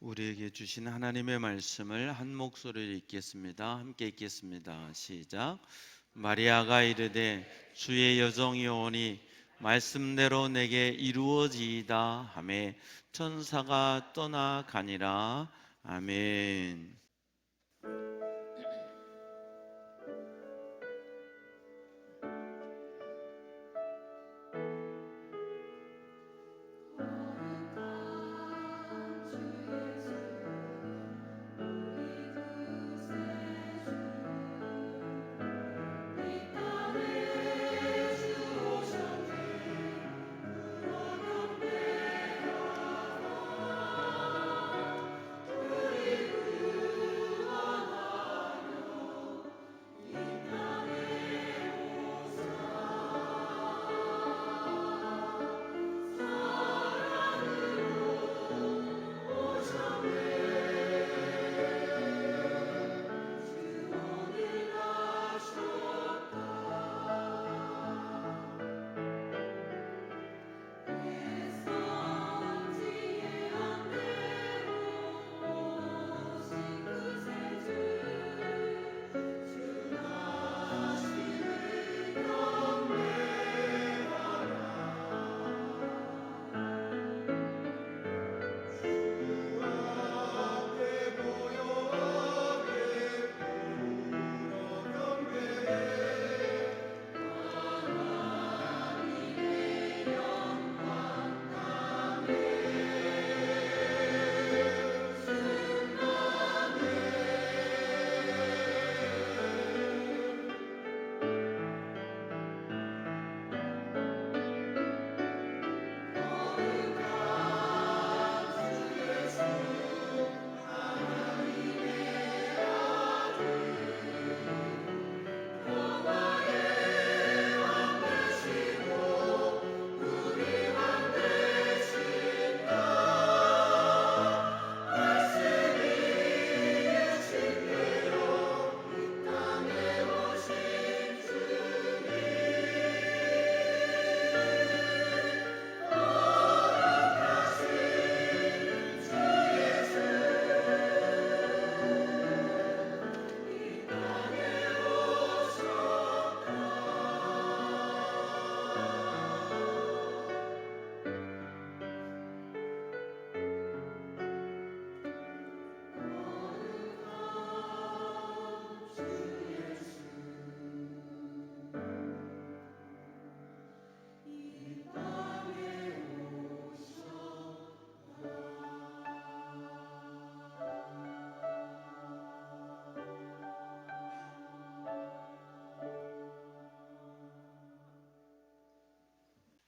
우리에게 주신 하나님의 말씀을 한 목소리로 읽겠습니다. 함께 읽겠습니다. 시작. 마리아가 이르되 주의 여종이 오니 말씀대로 내게 이루어지이다 하매 천사가 떠나가니라. 아멘.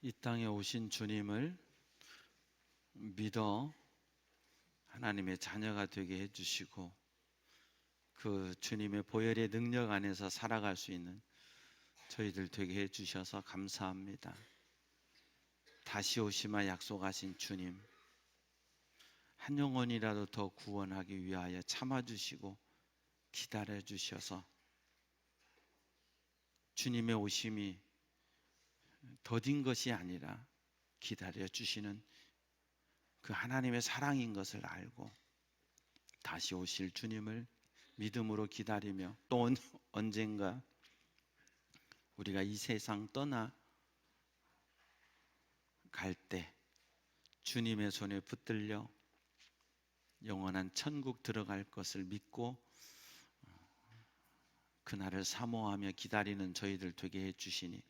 이 땅에 오신 주님을 믿어 하나님의 자녀가 되게 해주시고 그 주님의 보혈의 능력 안에서 살아갈 수 있는 저희들 되게 해주셔서 감사합니다. 다시 오시마 약속하신 주님, 한 영혼이라도 더 구원하기 위하여 참아주시고 기다려주셔서 주님의 오심이 더딘 것이 아니라 기다려주시는 그 하나님의 사랑인 것을 알고 다시 오실 주님을 믿음으로 기다리며 또 언젠가 우리가 이 세상 떠나 갈 때 주님의 손에 붙들려 영원한 천국 들어갈 것을 믿고 그날을 사모하며 기다리는 저희들 되게 해주시니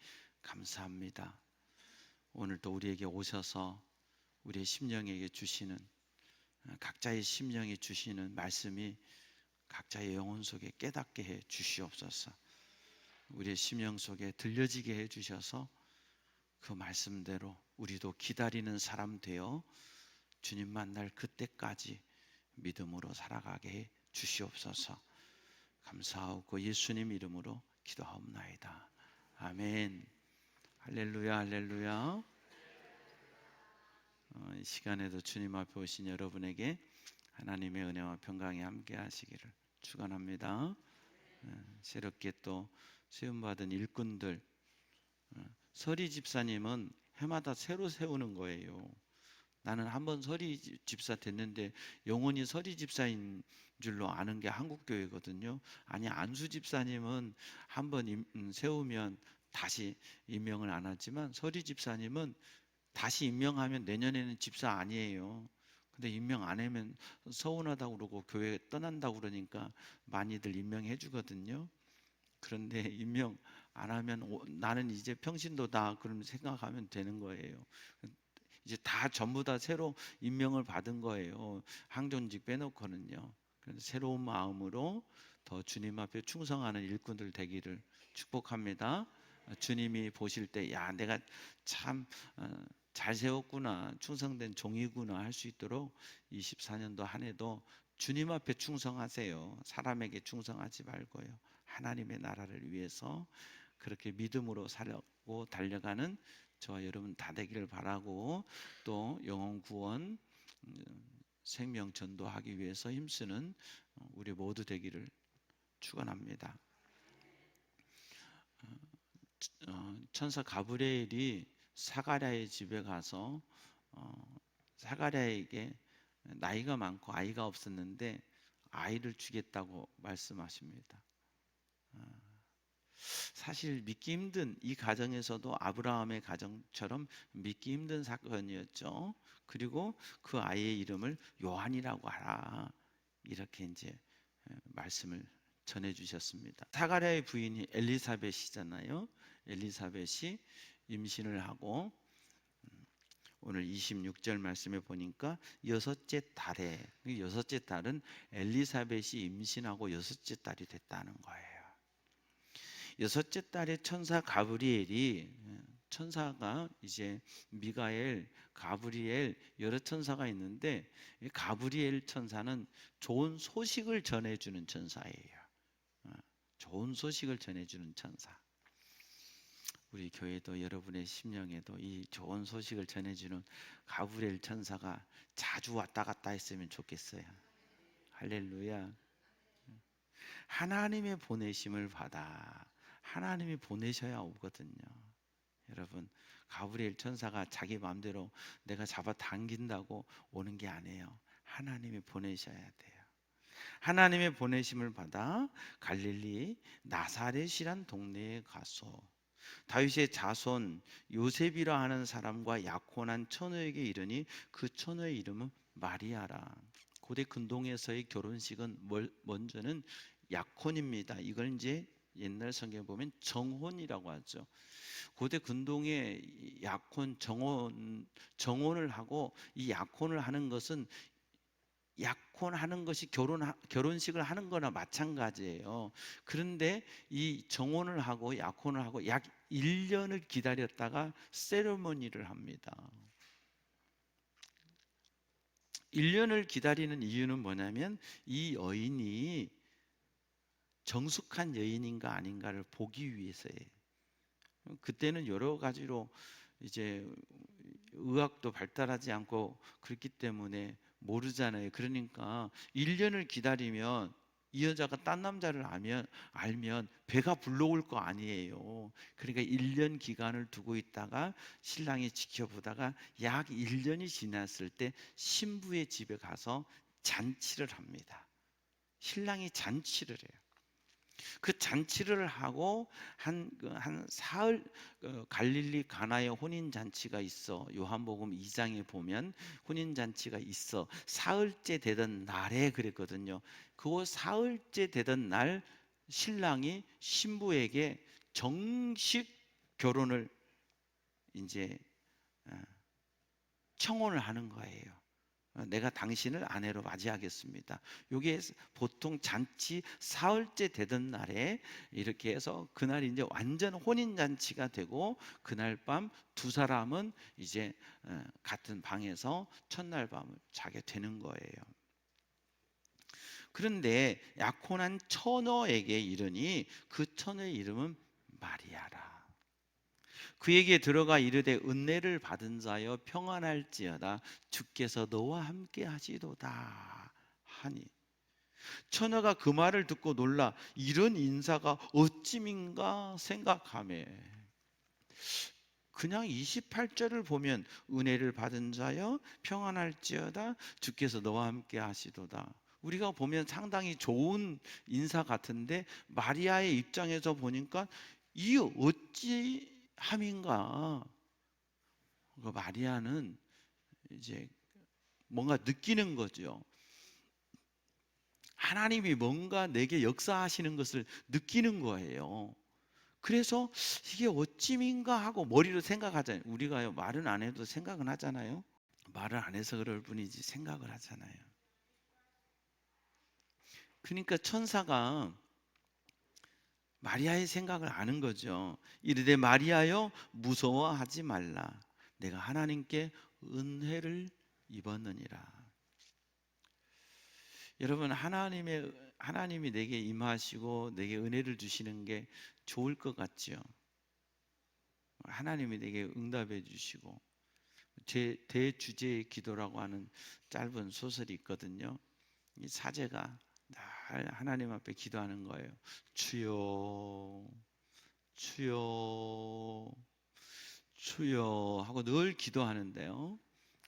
감사합니다. 오늘도 우리에게 오셔서 우리의 심령에게 주시는 각자의 심령에 주시는 말씀이 각자의 영혼 속에 깨닫게 해 주시옵소서. 우리의 심령 속에 들려지게 해 주셔서 그 말씀대로 우리도 기다리는 사람 되어 주님 만날 그때까지 믿음으로 살아가게 해 주시옵소서. 감사하고 예수님 이름으로 기도하옵나이다. 아멘. 할렐루야, 할렐루야. 이 시간에도 주님 앞에 오신 여러분에게 하나님의 은혜와 평강이 함께 하시기를 축원합니다. 새롭게 또 세움받은 일꾼들, 서리 집사님은 해마다 새로 세우는 거예요. 나는 한번 서리 집사 됐는데 영원히 서리 집사인 줄로 아는 게 한국교회거든요. 아니, 안수 집사님은 한번 세우면 다시 임명을 안 하지만 서리 집사님은 다시 임명하면 내년에는 집사 아니에요. 근데 임명 안 하면 서운하다고 그러고 교회 떠난다고 그러니까 많이들 임명해 주거든요. 그런데 임명 안 하면 나는 이제 평신도다 그러면 생각하면 되는 거예요. 이제 다 전부 다 새로 임명을 받은 거예요. 항존직 빼놓고는요. 그래서 새로운 마음으로 더 주님 앞에 충성하는 일꾼들 되기를 축복합니다. 주님이 보실 때, 야, 내가 참 잘 세웠구나, 충성된 종이구나 할 수 있도록 24년도 한 해도 주님 앞에 충성하세요. 사람에게 충성하지 말고요. 하나님의 나라를 위해서 그렇게 믿음으로 살고 달려가는 저와 여러분 다 되기를 바라고, 또 영혼 구원, 생명 전도하기 위해서 힘쓰는 우리 모두 되기를 축원합니다. 천사 가브리엘이 사가랴의 집에 가서 사가랴에게 나이가 많고 아이가 없었는데 아이를 주겠다고 말씀하십니다. 사실 믿기 힘든, 이 가정에서도 아브라함의 가정처럼 믿기 힘든 사건이었죠. 그리고 그 아이의 이름을 요한이라고 하라, 이렇게 이제 말씀을 전해 주셨습니다. 사가랴의 부인이 엘리사벳이잖아요. 엘리사벳이 임신을 하고 오늘 26절 말씀에 보니까 여섯째 달에, 여섯째 달은 엘리사벳이 임신하고 여섯째 달이 됐다는 거예요. 여섯째 달에 천사 가브리엘이, 천사가 이제 미가엘, 가브리엘 여러 천사가 있는데 가브리엘 천사는 좋은 소식을 전해주는 천사예요. 좋은 소식을 전해주는 천사. 우리 교회도 여러분의 심령에도 이 좋은 소식을 전해주는 가브리엘 천사가 자주 왔다 갔다 했으면 좋겠어요. 할렐루야. 하나님의 보내심을 받아 하나님이 보내셔야 오거든요. 여러분, 가브리엘 천사가 자기 마음대로 내가 잡아 당긴다고 오는 게 아니에요. 하나님이 보내셔야 돼요. 하나님의 보내심을 받아 갈릴리 나사렛이란 동네에 가서 다윗의 자손 요셉이라 하는 사람과 약혼한 처녀에게 이르니 그 처녀의 이름은 마리아라. 고대 근동에서의 결혼식은 먼저는 약혼입니다. 이걸 이제 옛날 성경에 보면 정혼이라고 하죠. 고대 근동의 약혼, 정혼을 하고, 이 약혼을 하는 것은 약혼하는 것이 결혼식을 하는 거나 마찬가지예요. 그런데 이 정혼을 하고 약혼을 하고 약 1년을 기다렸다가 세리머니를 합니다. 1년을 기다리는 이유는 뭐냐면 이 여인이 정숙한 여인인가 아닌가를 보기 위해서예요. 그때는 여러 가지로 이제 의학도 발달하지 않고 그렇기 때문에 모르잖아요. 그러니까 1년을 기다리면 이 여자가 딴 남자를 알면 배가 불러올 거 아니에요. 그러니까 1년 기간을 두고 있다가 신랑이 지켜보다가 약 1년이 지났을 때 신부의 집에 가서 잔치를 합니다. 신랑이 잔치를 해요. 그 잔치를 하고 한 사흘, 갈릴리 가나의 혼인 잔치가 있어. 요한복음 2장에 보면 혼인 잔치가 있어. 사흘째 되던 날에 그랬거든요. 그 사흘째 되던 날 신랑이 신부에게 정식 결혼을 이제 청혼을 하는 거예요. 내가 당신을 아내로 맞이하겠습니다. 이게 보통 잔치 사흘째 되던 날에 이렇게 해서 그날 이제 완전 혼인 잔치가 되고, 그날 밤 두 사람은 이제 같은 방에서 첫날 밤을 자게 되는 거예요. 그런데 약혼한 처녀에게 이르니 그 처녀의 이름은 마리아라. 그에게 들어가 이르되 은혜를 받은 자여 평안할지어다, 주께서 너와 함께 하시도다 하니, 처녀가 그 말을 듣고 놀라 이런 인사가 어찌민가 생각하매, 그냥 28절을 보면 은혜를 받은 자여 평안할지어다 주께서 너와 함께 하시도다. 우리가 보면 상당히 좋은 인사 같은데 마리아의 입장에서 보니까 이 어찌함인가. 그 마리아는 이제 뭔가 느끼는 거죠. 하나님이 뭔가 내게 역사하시는 것을 느끼는 거예요. 그래서 이게 어찌민가 하고 머리로 생각하잖아요. 우리가요, 말은 안 해도 생각은 하잖아요. 말을 안 해서 그럴 뿐이지 생각을 하잖아요. 그러니까 천사가 마리아의 생각을 아는 거죠. 이르되 마리아여 무서워하지 말라. 내가 하나님께 은혜를 입었느니라. 여러분, 하나님이 내게 임하시고 내게 은혜를 주시는 게 좋을 것 같죠. 하나님이 내게 응답해 주시고, 제 대주제의 기도라고 하는 짧은 소설이 있거든요. 이 사제가 늘 하나님 앞에 기도하는 거예요. 주여, 주여, 주여 하고 늘 기도하는데요.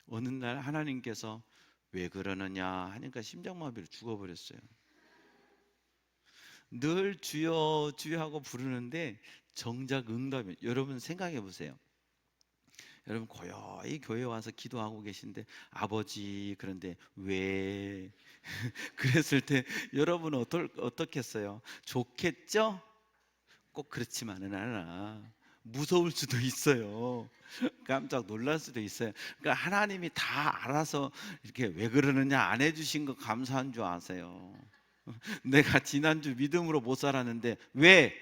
어느 날 하나님께서 왜 그러느냐 하니까 심장마비로 죽어버렸어요. 늘 주여 주여 하고 부르는데 정작 응답이, 여러분 생각해 보세요. 여러분 고요히 교회 와서 기도하고 계신데 아버지 그런데 왜 그랬을 때 여러분은 어떻겠어요? 좋겠죠? 꼭 그렇지만은 않아. 무서울 수도 있어요. 깜짝 놀랄 수도 있어요. 그러니까 하나님이 다 알아서 이렇게 왜 그러느냐 안 해주신 거 감사한 줄 아세요. 내가 지난주 믿음으로 못 살았는데 왜?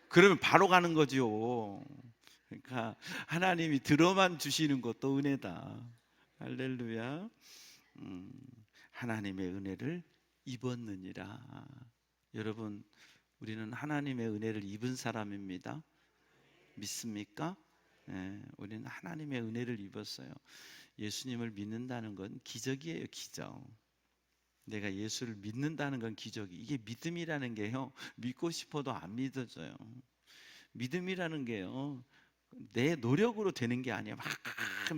그러면 바로 가는 거지요. 그러니까 하나님이 들어만 주시는 것도 은혜다. 할렐루야. 음, 하나님의 은혜를 입었느니라. 여러분, 우리는 하나님의 은혜를 입은 사람입니다. 믿습니까? 예, 우리는 하나님의 은혜를 입었어요. 예수님을 믿는다는 건 기적이에요, 기적. 내가 예수를 믿는다는 건 기적이. 이게 믿음이라는 게요, 믿고 싶어도 안 믿어져요. 믿음이라는 게요, 내 노력으로 되는 게 아니야. 막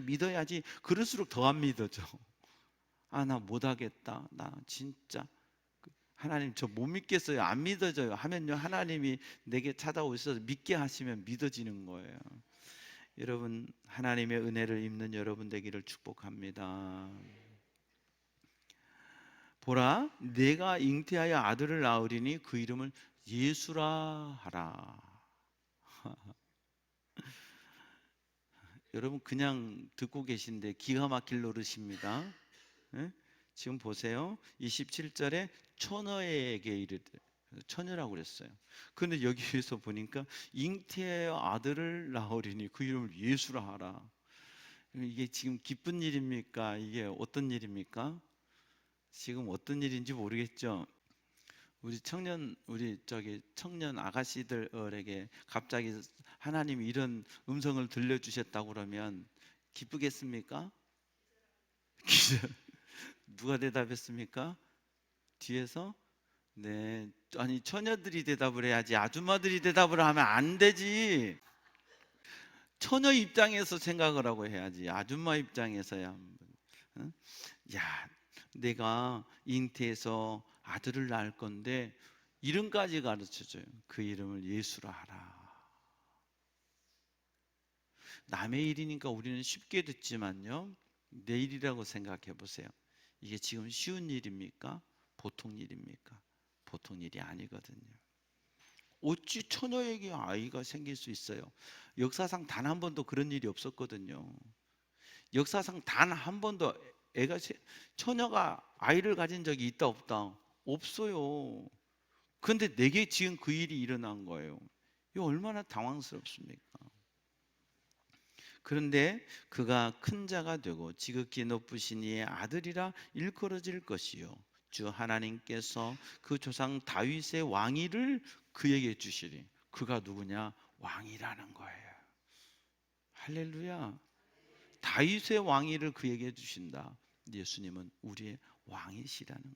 믿어야지. 그럴수록 더 안 믿어져. 아, 나 못하겠다. 나 진짜 하나님 저 못 믿겠어요. 안 믿어져요. 하면요, 하나님이 내게 찾아오셔서 믿게 하시면 믿어지는 거예요. 여러분, 하나님의 은혜를 입는 여러분 되기를 축복합니다. 보라, 내가 잉태하여 아들을 낳으리니 그 이름을 예수라 하라. 여러분 그냥 듣고 계신데 기가 막힐 노릇입니다. 예? 지금 보세요. 27절에 처녀에게 이르되, 처녀라고 그랬어요. 그런데 여기에서 보니까 잉태하여 아들을 낳으리니 그 이름을 예수라 하라. 이게 지금 기쁜 일입니까? 이게 어떤 일입니까? 지금 어떤 일인지 모르겠죠. 우리 청년 아가씨들에게 갑자기 하나님이 이런 음성을 들려주셨다고 그러면 기쁘겠습니까? 누가 대답했습니까? 뒤에서? 네, 아니 처녀들이 대답을 해야지 아줌마들이 대답을 하면 안 되지. 처녀 입장에서 생각을 하고 해야지. 아줌마 입장에서야. 응? 야, 내가 잉태해서 아들을 낳을 건데 이름까지 가르쳐줘요. 그 이름을 예수라 하라. 남의 일이니까 우리는 쉽게 듣지만요, 내 일이라고 생각해 보세요. 이게 지금 쉬운 일입니까? 보통 일입니까? 보통 일이 아니거든요. 어찌 처녀에게 아이가 생길 수 있어요? 역사상 단 한 번도 그런 일이 없었거든요. 역사상 단 한 번도 처녀가 아이를 가진 적이 있다 없다? 없어요. 그런데 내게 지금 그 일이 일어난 거예요. 이거 얼마나 당황스럽습니까? 그런데 그가 큰 자가 되고 지극히 높으신 이의 아들이라 일컬어질 것이요 주 하나님께서 그 조상 다윗의 왕위를 그에게 주시리. 그가 누구냐? 왕이라는 거예요. 할렐루야. 다윗의 왕위를 그에게 주신다. 예수님은 우리의 왕이시라는 거예요.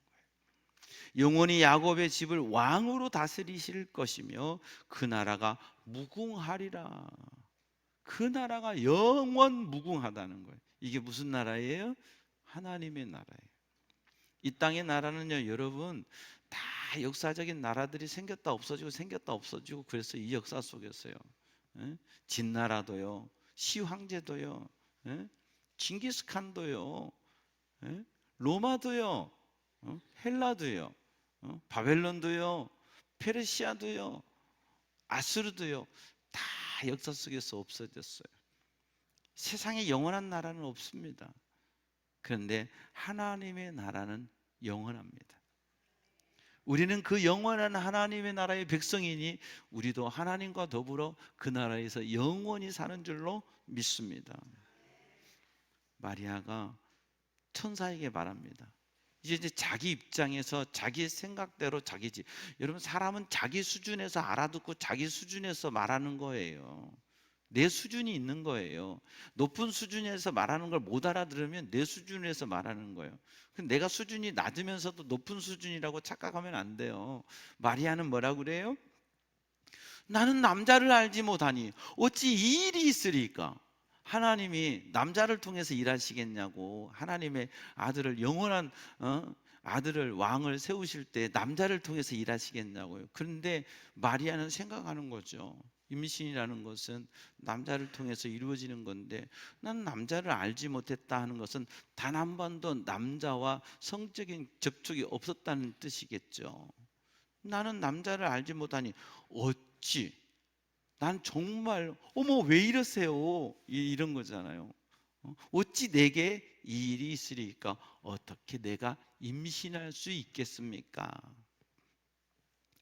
영원히 야곱의 집을 왕으로 다스리실 것이며 그 나라가 무궁하리라. 그 나라가 영원 무궁하다는 거예요. 이게 무슨 나라예요? 하나님의 나라예요. 이 땅의 나라는요, 여러분, 다 역사적인 나라들이 생겼다 없어지고 생겼다 없어지고, 그래서 이 역사 속에서요, 예? 진나라도요, 시황제도요, 예? 징기스칸도요, 예? 로마도요, 헬라도요, 바벨론도요, 페르시아도요, 아수르도요, 다 역사 속에서 없어졌어요. 세상에 영원한 나라는 없습니다. 그런데 하나님의 나라는 영원합니다. 우리는 그 영원한 하나님의 나라의 백성이니 우리도 하나님과 더불어 그 나라에서 영원히 사는 줄로 믿습니다. 마리아가 천사에게 말합니다. 이제 자기 입장에서 자기 생각대로 자기지. 여러분, 사람은 자기 수준에서 알아듣고 자기 수준에서 말하는 거예요. 내 수준이 있는 거예요. 높은 수준에서 말하는 걸 못 알아들으면 내 수준에서 말하는 거예요. 내가 수준이 낮으면서도 높은 수준이라고 착각하면 안 돼요. 마리아는 뭐라고 그래요? 나는 남자를 알지 못하니 어찌 이 일이 있으리까? 하나님이 남자를 통해서 일하시겠냐고. 하나님의 아들을, 영원한 아들을, 왕을 세우실 때 남자를 통해서 일하시겠냐고요. 그런데 마리아는 생각하는 거죠. 임신이라는 것은 남자를 통해서 이루어지는 건데, 난 남자를 알지 못했다 하는 것은 단 한 번도 남자와 성적인 접촉이 없었다는 뜻이겠죠. 나는 남자를 알지 못하니 어찌, 난 정말 어머 왜 이러세요, 이런 거잖아요. 어찌 내게 이 일이 있으리까? 어떻게 내가 임신할 수 있겠습니까?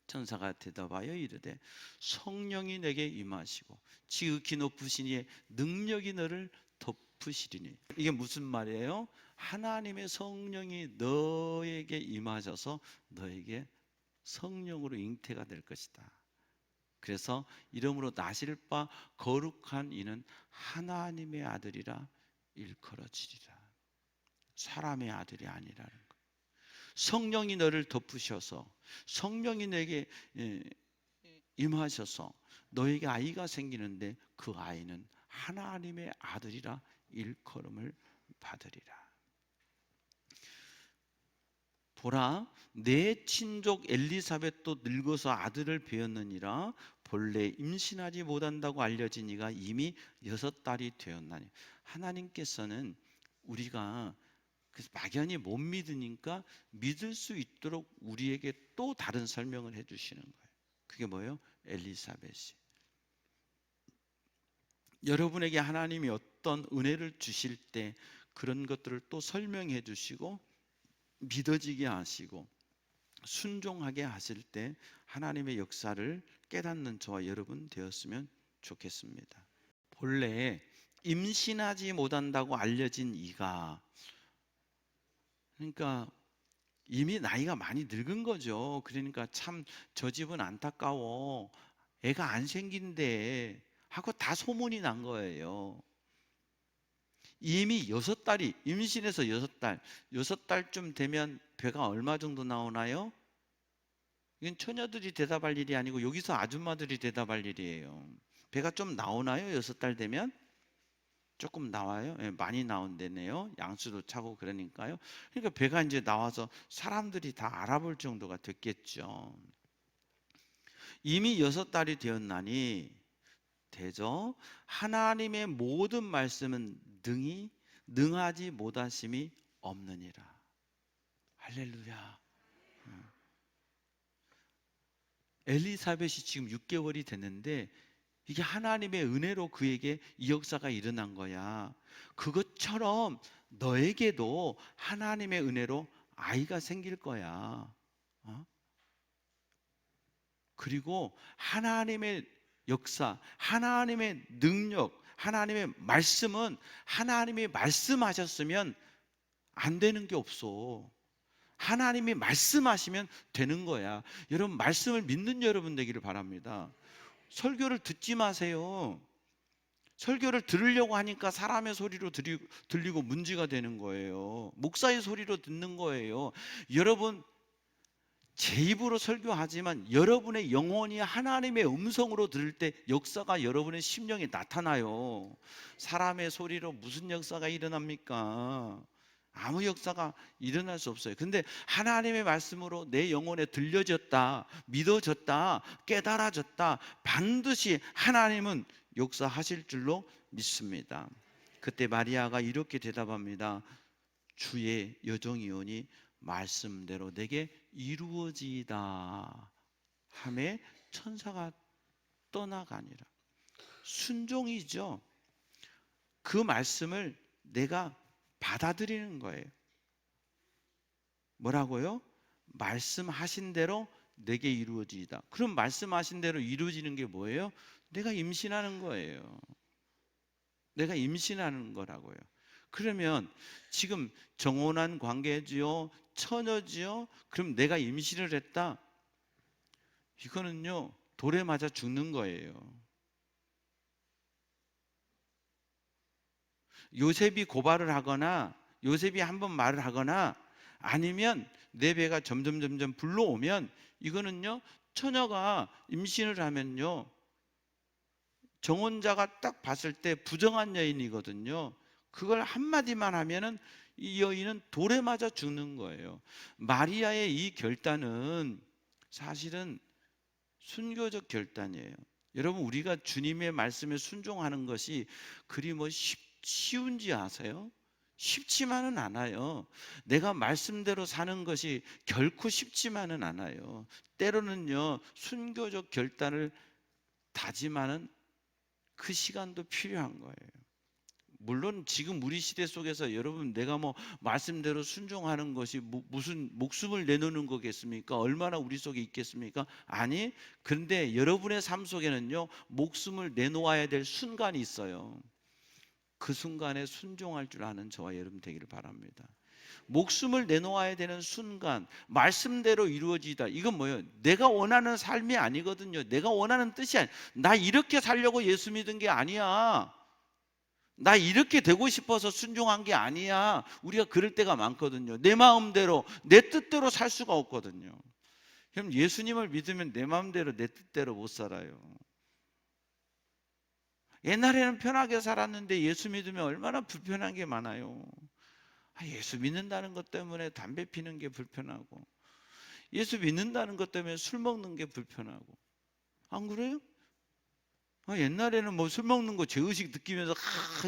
천사가 대답하여 이르되 성령이 내게 임하시고 지극히 높으신 이의 능력이 너를 덮으시리니. 이게 무슨 말이에요? 하나님의 성령이 너에게 임하셔서 너에게 성령으로 잉태가 될 것이다. 그래서 이름으로 나실 바 거룩한 이는 하나님의 아들이라 일컬어지리라. 사람의 아들이 아니라는 것. 성령이 너를 덮으셔서, 성령이 내게 임하셔서 너에게 아이가 생기는데 그 아이는 하나님의 아들이라 일컬음을 받으리라. 보라, 내 친족 엘리사벳도 늙어서 아들을 배었느니라. 본래 임신하지 못한다고 알려진 이가 이미 6달이 되었나니. 하나님께서는 우리가 막연히 못 믿으니까 믿을 수 있도록 우리에게 또 다른 설명을 해주시는 거예요. 그게 뭐예요? 엘리사벳이. 여러분에게 하나님이 어떤 은혜를 주실 때 그런 것들을 또 설명해 주시고 믿어지게 하시고 순종하게 하실 때 하나님의 역사를 깨닫는 저와 여러분 되었으면 좋겠습니다. 본래 임신하지 못한다고 알려진 이가, 그러니까 이미 나이가 많이 늙은 거죠. 그러니까 참 저 집은 안타까워, 애가 안 생긴대 하고 다 소문이 난 거예요. 이미 6달이, 임신해서 6달쯤 되면 배가 얼마 정도 나오나요? 이건 처녀들이 대답할 일이 아니고 여기서 아줌마들이 대답할 일이에요. 배가 좀 나오나요? 6달 되면? 조금 나와요? 예, 많이 나온다네요. 양수도 차고 그러니까요. 그러니까 배가 이제 나와서 사람들이 다 알아볼 정도가 됐겠죠. 이미 6달이 되었나니 되죠. 하나님의 모든 말씀은 능하지 못하심이 없느니라. 할렐루야. 엘리사벳이 지금 6개월이 됐는데 이게 하나님의 은혜로 그에게 이 역사가 일어난 거야. 그것처럼 너에게도 하나님의 은혜로 아이가 생길 거야. 그리고 하나님의 역사, 하나님의 능력, 하나님의 말씀은 하나님이 말씀하셨으면 안 되는 게 없어. 하나님이 말씀하시면 되는 거야. 여러분, 말씀을 믿는 여러분 되기를 바랍니다. 설교를 듣지 마세요. 설교를 들으려고 하니까 사람의 소리로 들리고 문제가 되는 거예요. 목사의 소리로 듣는 거예요. 여러분, 제 입으로 설교하지만 여러분의 영혼이 하나님의 음성으로 들을 때 역사가 여러분의 심령에 나타나요. 사람의 소리로 무슨 역사가 일어납니까? 아무 역사가 일어날 수 없어요. 근데 하나님의 말씀으로 내 영혼에 들려졌다, 믿어졌다, 깨달아졌다, 반드시 하나님은 역사하실 줄로 믿습니다. 그때 마리아가 이렇게 대답합니다. 주의 여종이오니 말씀대로 내게 이루어지이다 하매 천사가 떠나가니라. 순종이죠. 그 말씀을 내가 받아들이는 거예요. 뭐라고요? 말씀하신 대로 내게 이루어지이다. 그럼 말씀하신 대로 이루어지는 게 뭐예요? 내가 임신하는 거예요. 내가 임신하는 거라고요. 그러면 지금 정혼한 관계지요, 처녀지요. 그럼 내가 임신을 했다. 이거는요 돌에 맞아 죽는 거예요. 요셉이 고발을 하거나 요셉이 한번 말을 하거나 아니면 내 배가 점점 불러오면 이거는요 처녀가 임신을 하면요 정혼자가 딱 봤을 때 부정한 여인이거든요. 그걸 한마디만 하면은 이 여인은 돌에 맞아 죽는 거예요. 마리아의 이 결단은 사실은 순교적 결단이에요. 여러분 우리가 주님의 말씀에 순종하는 것이 그리 뭐 쉬운지 아세요? 쉽지만은 않아요. 내가 말씀대로 사는 것이 결코 쉽지만은 않아요. 때로는요 순교적 결단을 다짐하는 그 시간도 필요한 거예요. 물론 지금 우리 시대 속에서 여러분 내가 뭐 말씀대로 순종하는 것이 무슨 목숨을 내놓는 거겠습니까? 얼마나 우리 속에 있겠습니까? 아니, 그런데 여러분의 삶 속에는요 목숨을 내놓아야 될 순간이 있어요. 그 순간에 순종할 줄 아는 저와 여러분 되기를 바랍니다. 목숨을 내놓아야 되는 순간 말씀대로 이루어지다. 이건 뭐예요? 내가 원하는 삶이 아니거든요. 내가 원하는 뜻이 아니야. 나 이렇게 살려고 예수 믿은 게 아니야. 나 이렇게 되고 싶어서 순종한 게 아니야. 우리가 그럴 때가 많거든요. 내 마음대로 내 뜻대로 살 수가 없거든요. 그럼 예수님을 믿으면 내 마음대로 내 뜻대로 못 살아요. 옛날에는 편하게 살았는데 예수 믿으면 얼마나 불편한 게 많아요. 예수 믿는다는 것 때문에 담배 피는 게 불편하고 예수 믿는다는 것 때문에 술 먹는 게 불편하고 안 그래요? 옛날에는 뭐 술 먹는 거 죄의식 느끼면서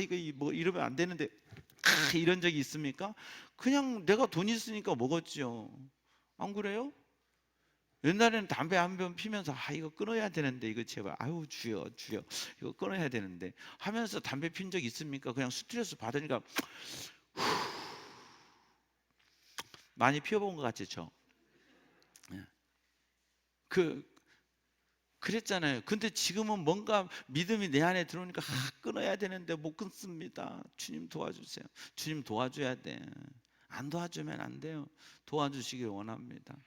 이거 뭐 이러면 안 되는데 이런 적이 있습니까? 그냥 내가 돈 있으니까 먹었죠. 안 그래요? 옛날에는 담배 한 병 피면서 이거 끊어야 되는데 이거 제발 아유 주여 이거 끊어야 되는데 하면서 담배 핀 적 있습니까? 그냥 스트레스 받으니까 많이 피워본 것 같죠? 그랬잖아요. 근데 지금은 뭔가 믿음이 내 안에 들어오니까 끊어야 되는데 못 끊습니다. 주님 도와주세요. 주님 도와줘야 돼. 안 도와주면 안 돼요. 도와주시길 원합니다.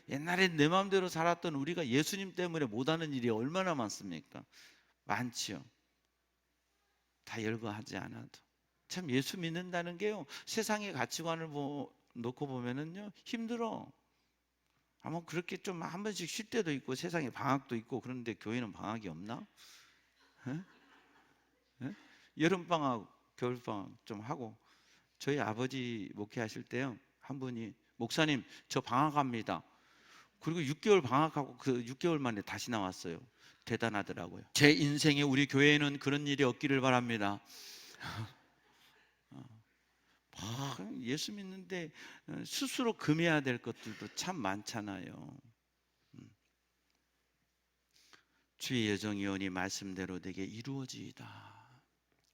옛날에 내 마음대로 살았던 우리가 예수님 때문에 못하는 일이 얼마나 많습니까? 많지요. 다 열거하지 않아도. 참 예수 믿는다는 게요. 세상의 가치관을 놓고 보면은요 힘들어. 아마 그렇게 좀 한 번씩 쉴 때도 있고 세상에 방학도 있고 그런데 교회는 방학이 없나? 에? 에? 여름방학, 겨울방학 좀 하고 저희 아버지 목회하실 때요 한 분이 목사님 저 방학합니다. 그리고 6개월 방학하고 그 6개월 만에 다시 나왔어요. 대단하더라고요. 제 인생에 우리 교회에는 그런 일이 없기를 바랍니다. 예수 믿는데 스스로 금해야 될 것들도 참 많잖아요. 주의 여정이오니 말씀대로 내게 이루어지이다.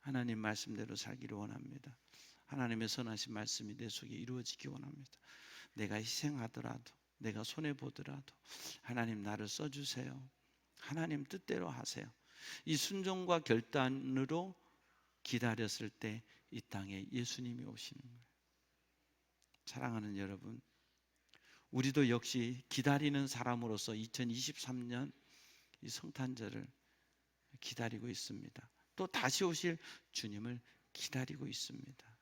하나님 말씀대로 살기를 원합니다. 하나님의 선하신 말씀이 내 속에 이루어지기 원합니다. 내가 희생하더라도 내가 손해보더라도 하나님 나를 써주세요. 하나님 뜻대로 하세요. 이 순종과 결단으로 기다렸을 때 이 땅에 예수님이 오시는 거예요. 사랑하는 여러분, 우리도 역시 기다리는 사람으로서 2023년 이 성탄절을 기다리고 있습니다. 또 다시 오실 주님을 기다리고 있습니다.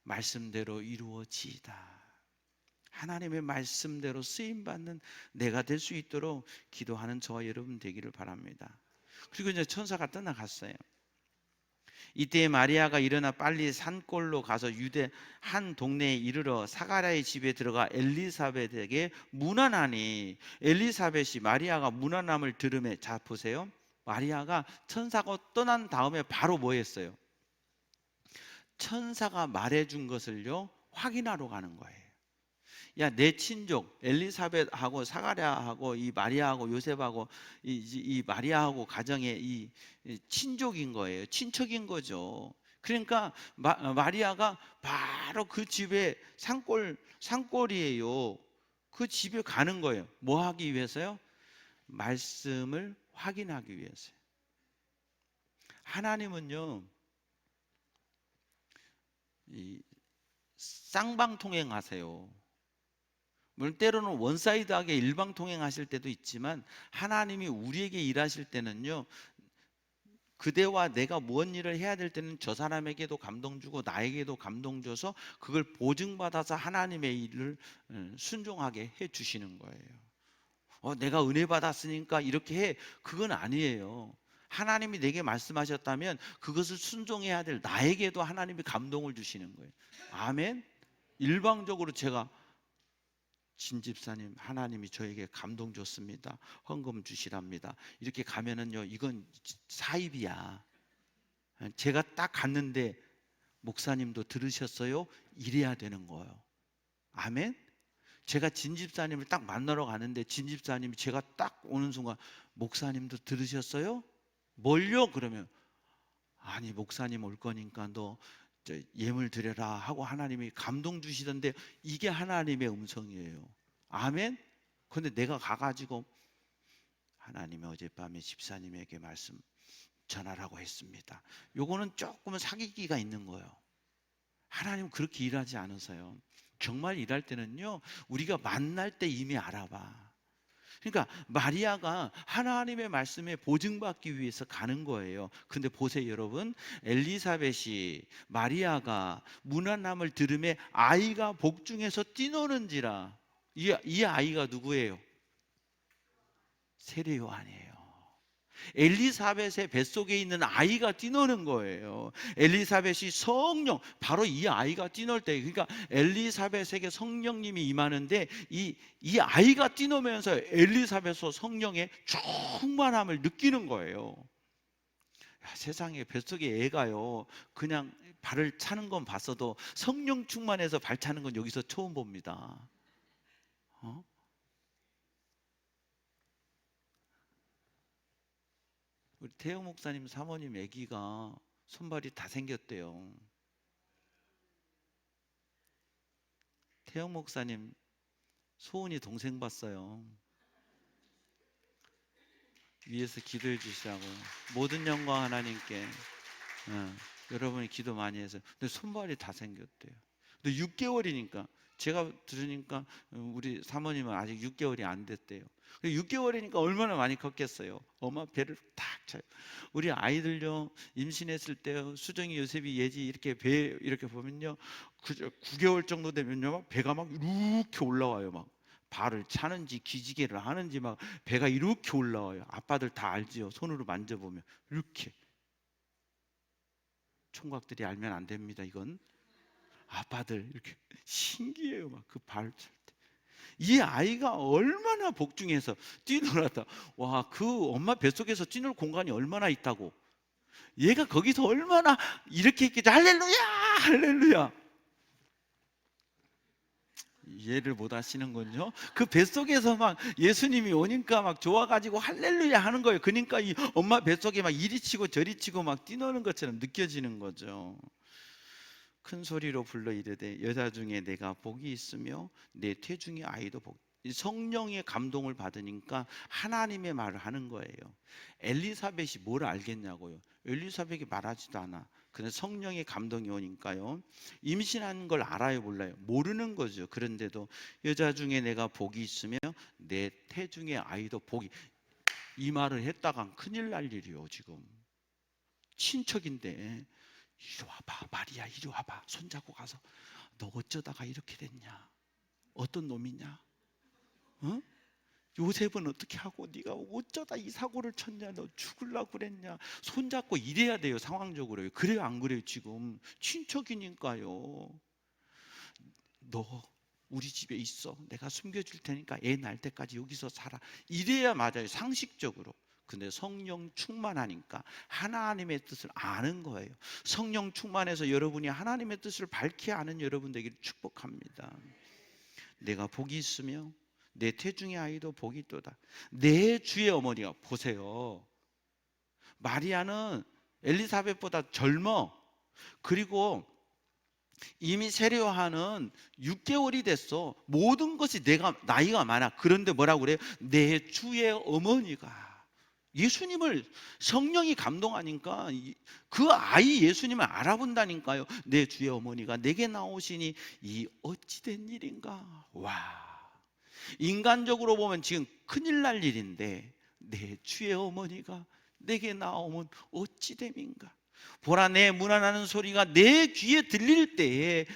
말씀대로 이루어지이다. 하나님의 말씀대로 쓰임받는 내가 될 수 있도록 기도하는 저와 여러분 되기를 바랍니다. 그리고 이제 천사가 떠나갔어요. 이때 마리아가 일어나 빨리 산골로 가서 유대 한 동네에 이르러 사가랴의 집에 들어가 엘리사벳에게 문안하니, 엘리사벳이 마리아가 문안함을 들음에, 자 보세요, 마리아가 천사가 떠난 다음에 바로 뭐 했어요? 천사가 말해준 것을요 확인하러 가는 거예요. 야, 내 친족 엘리사벳하고 사가랴하고 이 마리아하고 요셉하고 이 마리아하고 가정의 이 친족인 거예요. 친척인 거죠. 그러니까 마리아가 바로 그 집에 산골이에요. 그 집에 가는 거예요. 뭐 하기 위해서요? 말씀을 확인하기 위해서요. 하나님은요 이 쌍방통행하세요. 물론 때로는 원사이드하게 일방통행하실 때도 있지만, 하나님이 우리에게 일하실 때는요 그대와 내가 무언 일을 해야 될 때는 저 사람에게도 감동 주고 나에게도 감동 줘서 그걸 보증받아서 하나님의 일을 순종하게 해 주시는 거예요. 내가 은혜 받았으니까 이렇게 해, 그건 아니에요. 하나님이 내게 말씀하셨다면 그것을 순종해야 될 나에게도 하나님이 감동을 주시는 거예요. 아멘. 일방적으로 제가 진 집사님 하나님이 저에게 감동 줬습니다, 헌금 주시랍니다, 이렇게 가면은요 이건 사입이야. 제가 딱 갔는데 목사님도 들으셨어요? 이래야 되는 거예요. 아멘. 제가 진 집사님을 딱 만나러 가는데 진 집사님이 제가 딱 오는 순간 목사님도 들으셨어요? 뭘요? 그러면 아니 목사님 올 거니까 너 예물 드려라 하고 하나님이 감동 주시던데, 이게 하나님의 음성이에요. 아멘. 그런데 내가 가가지고 하나님이 어젯밤에 집사님에게 말씀 전하라고 했습니다, 요거는 조금은 사기기가 있는 거예요. 하나님은 그렇게 일하지 않으세요. 정말 일할 때는요 우리가 만날 때 이미 알아봐. 그러니까 마리아가 하나님의 말씀에 보증받기 위해서 가는 거예요. 근데 보세요 여러분, 엘리사벳이 마리아가 문안함을 들음에 아이가 복중에서 뛰노는지라. 이 아이가 누구예요? 세례 요한이에요. 엘리사벳의 뱃속에 있는 아이가 뛰노는 거예요. 엘리사벳이 성령, 바로 이 아이가 뛰놀 때, 그러니까 엘리사벳에게 성령님이 임하는데 이 아이가 뛰노면서 엘리사벳도 성령의 충만함을 느끼는 거예요. 야, 세상에 뱃속에 애가요 그냥 발을 차는 건 봤어도 성령 충만해서 발 차는 건 여기서 처음 봅니다. 우리 태영 목사님 사모님 아기가 손발이 다 생겼대요. 태영 목사님 소은이 동생 봤어요. 위에서 기도해 주시라고. 모든 영광 하나님께. 여러분이 기도 많이 해서. 근데 손발이 다 생겼대요. 근데 6개월이니까 제가 들으니까 우리 사모님은 아직 6개월이 안 됐대요. 6개월이니까 얼마나 많이 컸겠어요. 엄마 배를 탁 차요. 우리 아이들요 임신했을 때요 수정이 요셉이 예지 이렇게 배 이렇게 보면요 9개월 정도 되면요 배가 막 이렇게 올라와요. 막 발을 차는지 기지개를 하는지 막 배가 이렇게 올라와요. 아빠들 다 알지요. 손으로 만져보면 이렇게. 총각들이 알면 안 됩니다. 이건 아빠들 이렇게 신기해요. 막 그 발 찰 때. 이 아이가 얼마나 복중해서 뛰놀았다. 와, 그 엄마 뱃속에서 뛰놀 공간이 얼마나 있다고. 얘가 거기서 얼마나 이렇게 했겠지. 할렐루야, 할렐루야. 이해를 못 하시는군요. 그 뱃속에서 막 예수님이 오니까 막 좋아가지고 할렐루야 하는 거예요. 그러니까 이 엄마 뱃속에 막 이리 치고 저리 치고 막 뛰노는 것처럼 느껴지는 거죠. 큰 소리로 불러 이르되 여자 중에 내가 복이 있으며 내 태중의 아이도 복. 성령의 감동을 받으니까 하나님의 말을 하는 거예요. 엘리사벳이 뭘 알겠냐고요. 엘리사벳이 말하지도 않아. 근데 성령의 감동이 오니까요 임신한 걸 알아요 몰라요? 모르는 거죠. 그런데도 여자 중에 내가 복이 있으며 내 태중의 아이도 복이, 이 말을 했다간 큰일 날 일이요. 지금 친척인데 이리 와봐 마리아, 이리 와봐 손잡고 가서 너 어쩌다가 이렇게 됐냐. 어떤 놈이냐? 어? 요셉은 어떻게 하고 네가 어쩌다 이 사고를 쳤냐? 너 죽으려고 그랬냐? 손잡고 이래야 돼요, 상황적으로요. 그래요, 안 그래요? 지금 친척이니까요. 너 우리 집에 있어. 내가 숨겨줄 테니까 애 낳을 때까지 여기서 살아. 이래야 맞아요, 상식적으로. 근데 성령 충만하니까 하나님의 뜻을 아는 거예요. 성령 충만해서 여러분이 하나님의 뜻을 밝히 아는 여러분 되기를 축복합니다. 내가 복이 있으며 내 태중의 아이도 복이 있도다. 내 주의 어머니가, 보세요, 마리아는 엘리사벳보다 젊어. 그리고 이미 세례요한은 6개월이 됐어. 모든 것이 내가 나이가 많아. 그런데 뭐라고 그래요? 내 주의 어머니가. 예수님을 성령이 감동하니까 그 아이 예수님을 알아본다니까요. 내 주의 어머니가 내게 나오시니 이 어찌된 일인가. 와, 인간적으로 보면 지금 큰일 날 일인데 내 주의 어머니가 내게 나오면 어찌됨인가. 보라, 내 문안하는 소리가 내 귀에 들릴 때에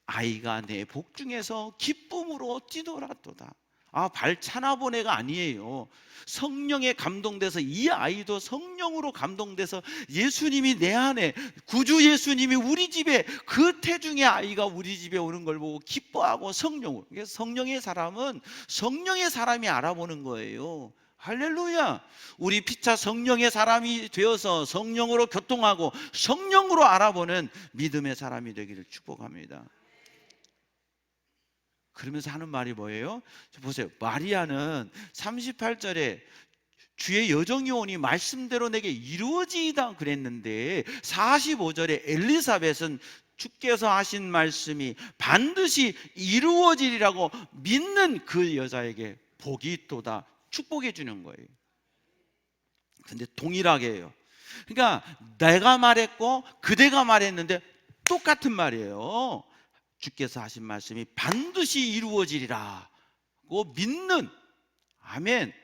아이가 내 복중에서 기쁨으로 뛰놀았도다. 아, 발차나보내가 아니에요. 성령에 감동돼서, 이 아이도 성령으로 감동돼서 예수님이 내 안에, 구주 예수님이 우리 집에, 그 태중의 아이가 우리 집에 오는 걸 보고 기뻐하고 성령으로. 성령의 사람은 성령의 사람이 알아보는 거예요. 할렐루야. 우리 피차 성령의 사람이 되어서 성령으로 교통하고 성령으로 알아보는 믿음의 사람이 되기를 축복합니다. 그러면서 하는 말이 뭐예요? 보세요. 마리아는 38절에 주의 여정이 오니 말씀대로 내게 이루어지이다 그랬는데, 45절에 엘리사벳은 주께서 하신 말씀이 반드시 이루어지리라고 믿는 그 여자에게 복이 있도다, 축복해 주는 거예요. 근데 동일하게 해요. 그러니까 내가 말했고 그대가 말했는데 똑같은 말이에요. 주께서 하신 말씀이 반드시 이루어지리라고 믿는, 아멘,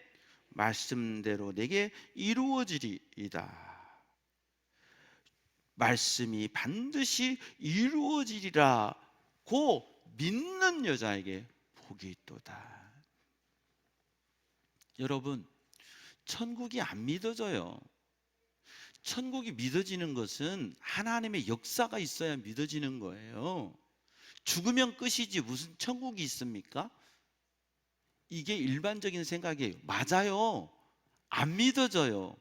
말씀대로 내게 이루어지리이다. 말씀이 반드시 이루어지리라고 믿는 여자에게 복이 있도다. 여러분, 천국이 안 믿어져요. 천국이 믿어지는 것은 하나님의 역사가 있어야 믿어지는 거예요. 죽으면 끝이지 무슨 천국이 있습니까? 이게 일반적인 생각이에요. 맞아요. 안 믿어져요.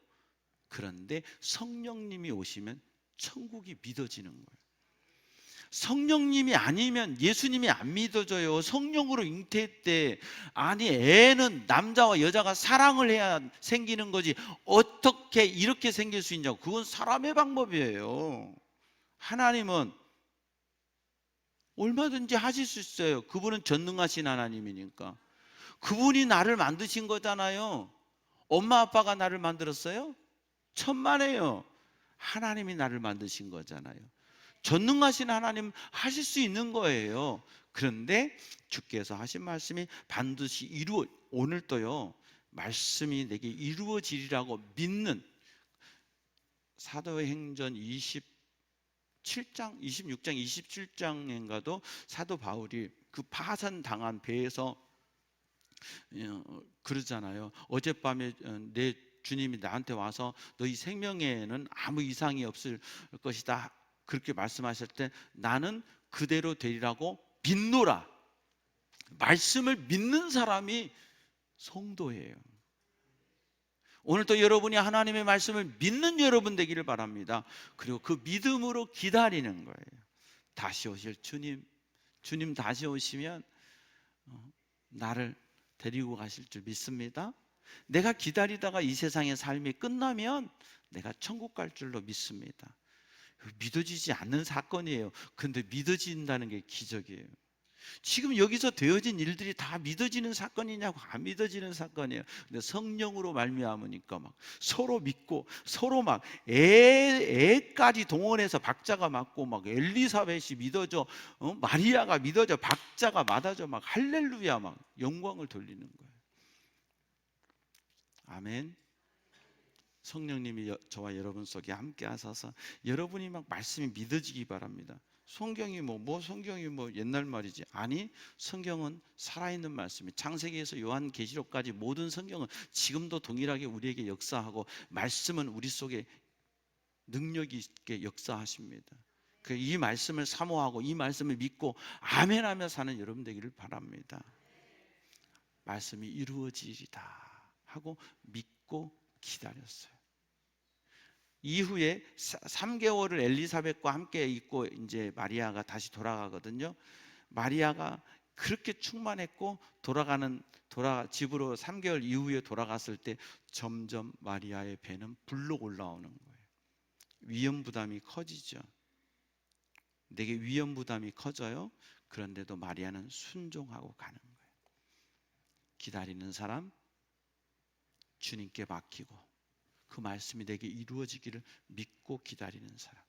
그런데 성령님이 오시면 천국이 믿어지는 거예요. 성령님이 아니면 예수님이 안 믿어져요. 성령으로 잉태했대. 아니, 애는 남자와 여자가 사랑을 해야 생기는 거지 어떻게 이렇게 생길 수 있냐고. 그건 사람의 방법이에요. 하나님은 얼마든지 하실 수 있어요. 그분은 전능하신 하나님이니까. 그분이 나를 만드신 거잖아요. 엄마 아빠가 나를 만들었어요? 천만에요. 하나님이 나를 만드신 거잖아요. 전능하신 하나님 하실 수 있는 거예요. 그런데 주께서 하신 말씀이 반드시 오늘도요, 말씀이 내게 이루어지리라고 믿는, 사도행전 27장, 26장, 27장인가도 사도 바울이 그 파산당한 배에서 그러잖아요. 어젯밤에 내 주님이 나한테 와서 너희 생명에는 아무 이상이 없을 것이다, 그렇게 말씀하실 때 나는 그대로 되리라고 믿노라. 말씀을 믿는 사람이 성도예요. 오늘도 여러분이 하나님의 말씀을 믿는 여러분 되기를 바랍니다. 그리고 그 믿음으로 기다리는 거예요. 다시 오실 주님, 주님 다시 오시면 나를 데리고 가실 줄 믿습니다. 내가 기다리다가 이 세상의 삶이 끝나면 내가 천국 갈 줄로 믿습니다. 믿어지지 않는 사건이에요. 근데 믿어진다는 게 기적이에요. 지금 여기서 되어진 일들이 다 믿어지는 사건이냐고, 안 믿어지는 사건이에요. 근데 성령으로 말미암으니까 막 서로 믿고 서로 막 애까지 동원해서 박자가 맞고, 막 엘리사벳이 믿어져, 마리아가 믿어져, 박자가 맞아져, 막 할렐루야, 막 영광을 돌리는 거예요. 아멘. 성령님이 저와 여러분 속에 함께 하셔서 여러분이 막 말씀이 믿어지기 바랍니다. 성경이 뭐 옛날 말이지. 아니, 성경은 살아있는 말씀이, 창세기에서 요한계시록까지 모든 성경은 지금도 동일하게 우리에게 역사하고, 말씀은 우리 속에 능력 있게 역사하십니다. 이 말씀을 사모하고 이 말씀을 믿고 아멘하며 사는 여러분 되기를 바랍니다. 말씀이 이루어지리다 하고 믿고 기다렸어요. 이후에 3개월을 엘리사벳과 함께 있고 이제 마리아가 다시 돌아가거든요. 마리아가 그렇게 충만했고 집으로 3개월 이후에 돌아갔을 때 점점 마리아의 배는 불룩 올라오는 거예요. 위험 부담이 커지죠. 내게 위험 부담이 커져요. 그런데도 마리아는 순종하고 가는 거예요. 기다리는 사람, 주님께 맡기고 그 말씀이 내게 이루어지기를 믿고 기다리는 사람.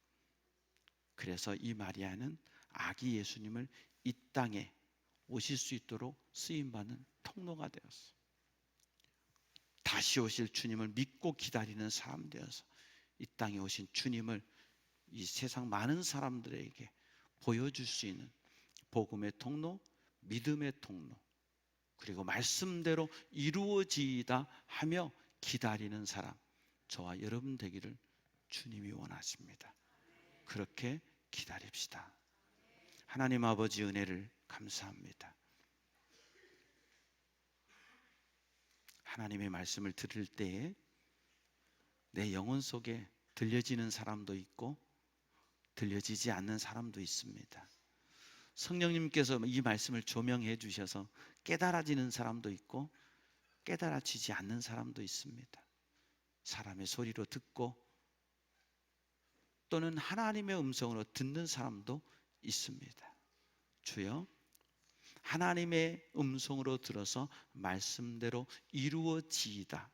그래서 이 마리아는 아기 예수님을 이 땅에 오실 수 있도록 쓰임받는 통로가 되었어요. 다시 오실 주님을 믿고 기다리는 사람 되어서 이 땅에 오신 주님을 이 세상 많은 사람들에게 보여줄 수 있는 복음의 통로, 믿음의 통로, 그리고 말씀대로 이루어지이다 하며 기다리는 사람, 저와 여러분 되기를 주님이 원하십니다. 그렇게 기다립시다. 하나님 아버지 은혜를 감사합니다. 하나님의 말씀을 들을 때에 내 영혼 속에 들려지는 사람도 있고 들려지지 않는 사람도 있습니다. 성령님께서 이 말씀을 조명해 주셔서 깨달아지는 사람도 있고 깨달아지지 않는 사람도 있습니다. 사람의 소리로 듣고 또는 하나님의 음성으로 듣는 사람도 있습니다. 주여, 하나님의 음성으로 들어서 말씀대로 이루어지이다,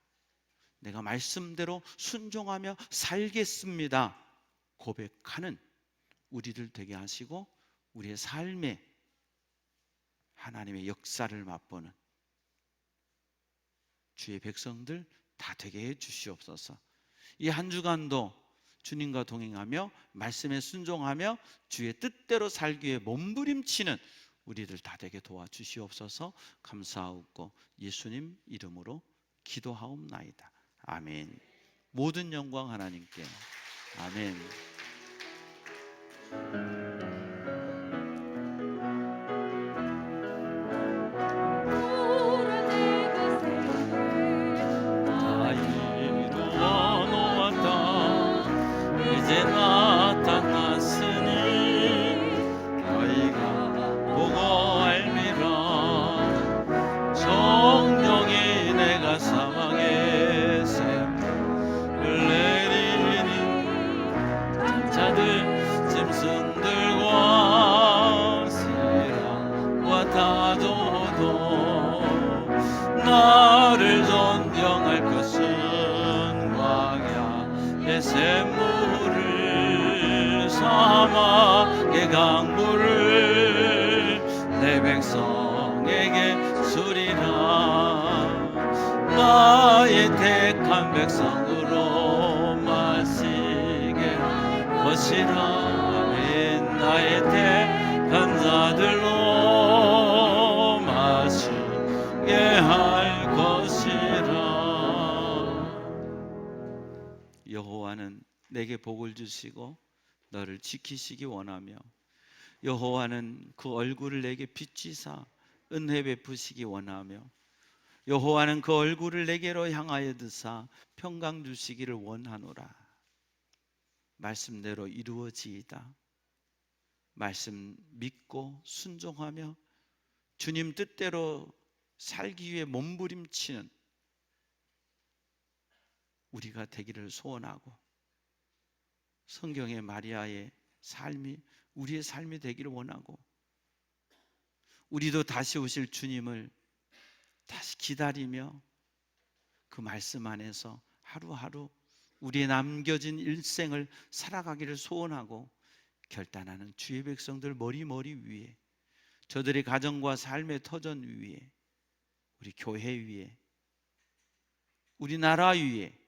내가 말씀대로 순종하며 살겠습니다 고백하는 우리들 되게 하시고, 우리의 삶에 하나님의 역사를 맛보는 주의 백성들 다 되게 해 주시옵소서. 이 한 주간도 주님과 동행하며 말씀에 순종하며 주의 뜻대로 살기 위해 몸부림치는 우리들 다 되게 도와주시옵소서. 감사하고 예수님 이름으로 기도하옵나이다. 아멘. 모든 영광 하나님께. 아멘. 이제 나타났으니 너희가 보고 알미라. 성령이 내가 사망의 샘을 내리니 자들 짐승들과 새랑과 다도도 나를 존경할 것은 광야의 샘물을, 사막의 강물을 내 백성에게 주리라. 나의 택한 백성으로 마시게 할 것이라. 아멘. 나의 택한 자들로 마시게 할 것이라. 여호와는 내게 복을 주시고 너를 지키시기 원하며, 여호와는 그 얼굴을 내게 비치사 은혜 베푸시기 원하며, 여호와는 그 얼굴을 내게로 향하여 드사 평강 주시기를 원하노라. 말씀대로 이루어지이다. 말씀 믿고 순종하며 주님 뜻대로 살기 위해 몸부림치는 우리가 되기를 소원하고, 성경의 마리아의 삶이 우리의 삶이 되기를 원하고, 우리도 다시 오실 주님을 다시 기다리며 그 말씀 안에서 하루하루 우리의 남겨진 일생을 살아가기를 소원하고 결단하는 주의 백성들 머리 위에, 저들의 가정과 삶의 터전 위에, 우리 교회 위에, 우리나라 위에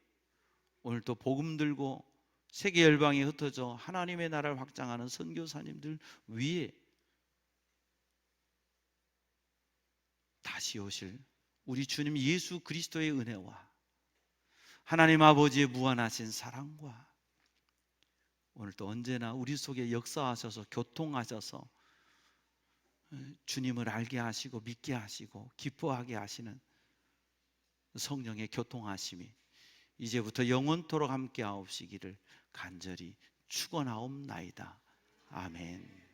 오늘 또 복음 들고 세계 열방에 흩어져 하나님의 나라를 확장하는 선교사님들 위에 다시 오실 우리 주님 예수 그리스도의 은혜와 하나님 아버지의 무한하신 사랑과 오늘도 언제나 우리 속에 역사하셔서 교통하셔서 주님을 알게 하시고 믿게 하시고 기뻐하게 하시는 성령의 교통하심이 이제부터 영원토록 함께 하옵시기를 간절히 축원하옵나이다. 아멘.